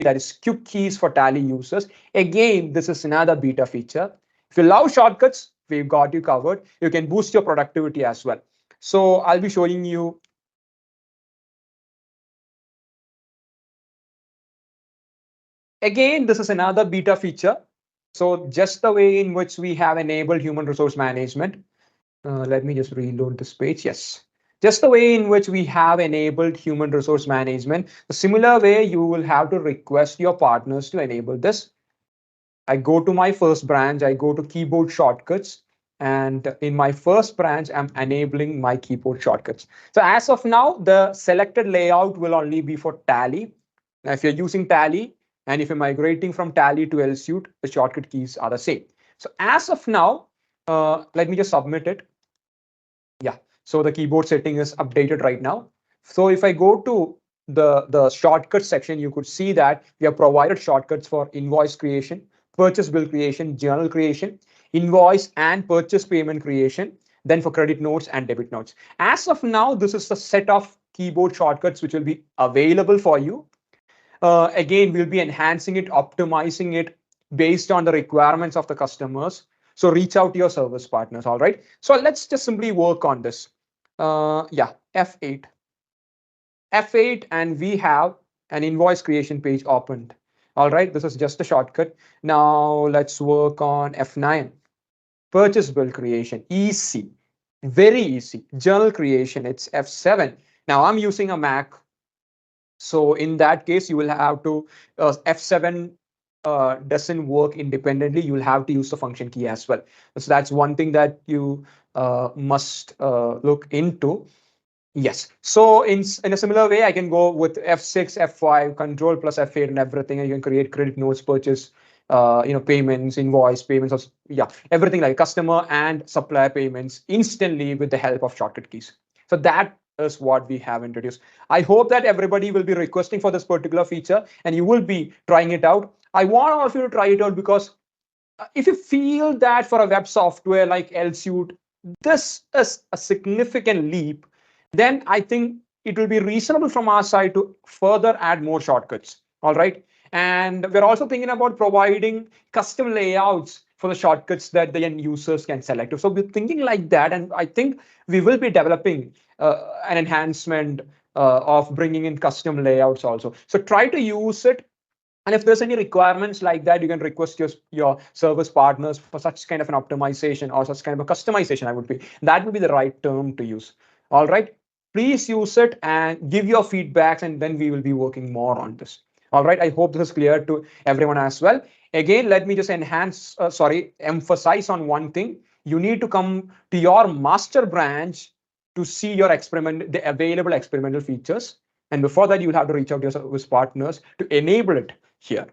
that is quick keys for Tally users. Again, this is another beta feature. If you love shortcuts, we've got you covered. You can boost your productivity as well. So I'll be showing you. Again, this is another beta feature. So just the way in which we have enabled human resource management. Let me just reload this page. Yes. Just the way in which we have enabled human resource management, a similar way you will have to request your partners to enable this. I go to my first branch, I go to keyboard shortcuts, and in my first branch, I'm enabling my keyboard shortcuts. So as of now, the selected layout will only be for Tally. Now, if you're using Tally and if you're migrating from Tally to EalSuite, the shortcut keys are the same. So as of now, let me just submit it. Yeah, so the keyboard setting is updated right now. So if I go to the shortcut section, you could see that we have provided shortcuts for invoice creation, purchase bill creation, journal creation, invoice and purchase payment creation, then for credit notes and debit notes. As of now, this is the set of keyboard shortcuts which will be available for you. Again, we'll be enhancing it, optimizing it based on the requirements of the customers. So reach out to your service partners. All right. So let's just simply work on this. Yeah, F8. F8, and we have an invoice creation page opened. All right. This is just a shortcut. Now let's work on F9. Purchase bill creation, easy, very easy. Journal creation, it's F7. Now I'm using a Mac. So in that case, you will have to F7 doesn't work independently. You will have to use the function key as well. So that's one thing that you must look into. Yes. So in a similar way, I can go with F6, F5, control plus F8 and everything. And you can create credit notes, purchase, payments, invoice payments, or, yeah, everything like customer and supplier payments instantly with the help of shortcut keys. So that is what we have introduced. I hope that everybody will be requesting for this particular feature and you will be trying it out. I want all of you to try it out because if you feel that for a web software like EalSuite, this is a significant leap, then I think it will be reasonable from our side to further add more shortcuts. All right. And we're also thinking about providing custom layouts for the shortcuts that the end users can select. So we're thinking like that. And I think we will be developing an enhancement of bringing in custom layouts also. So try to use it. And if there's any requirements like that, you can request your service partners for such kind of an optimization or such kind of a customization. That would be the right term to use. All right. Please use it and give your feedbacks, and then we will be working more on this. All right. I hope this is clear to everyone as well. Again, let me just emphasize on one thing. You need to come to your master branch to see your the available experimental features. And before that, you'll have to reach out to your service partners to enable it here.